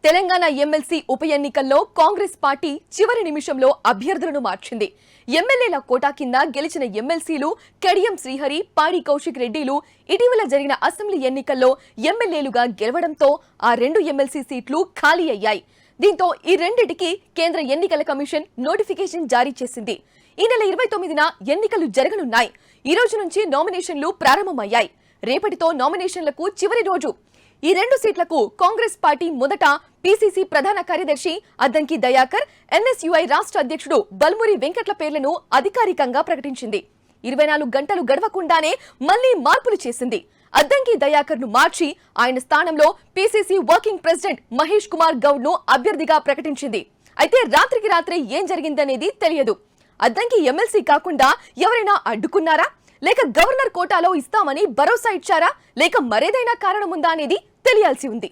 Telangana MLC ఉప ఎన్నికల్లో Congress party చివరి నిమిషంలో అభ్యర్థులను మార్చింది. ఎమ్మెల్యేల కోటా కింద గెలిచిన ఎమ్మెల్సీలు కడియం శ్రీహరి, పాడి కౌశిక్ రెడ్డిలు ఇటీవల జరిగిన అసెంబ్లీ ఎన్నికల్లో ఎమ్మెల్యేలుగా గెలవడంతో ఆ రెండు ఎమ్మెల్సీ సీట్లు ఖాళీ అయ్యాయి. దీంతో ఈ రెండిటికి కేంద్ర ఎన్నికల కమిషన్ నోటిఫికేషన్ జారీ చేసింది. ఈ నెల 29న ఎన్నికలు జరగనున్నాయి. ఈ రోజు నుంచి నామినేషన్లు ప్రారంభమయ్యాయి. రేపటితో నామినేషన్లకు చివరి రోజు. ఈ రెండు సీట్లకు కాంగ్రెస్ పార్టీ మొదట పీసీసీ ప్రధాన కార్యదర్శి అద్దంకి దయాకర్, ఎన్ఎస్యుఐ రాష్ట్ర అధ్యక్షుడు బల్మురి వెంకట్ల పేర్లను అధికారికంగా ప్రకటించింది. 24 గంటలు గడవకుండానే మళ్లీ మార్పులు చేసింది. అద్దంకి దయాకర్ ను మార్చి ఆయన స్థానంలో PCC working president Mahesh Kumar Goud ను అభ్యర్థిగా ప్రకటించింది. అయితే రాత్రికి రాత్రే ఏం జరిగిందనేది తెలియదు. అద్దంకి ఎమ్మెల్సీ కాకుండా ఎవరైనా అడ్డుకున్నారా, లేక గవర్నర్ కోటాలో ఇస్తామని భరోసా ఇచ్చారా, లేక మరేదైనా కారణముందా అనేది తెలియాల్సి ఉంది.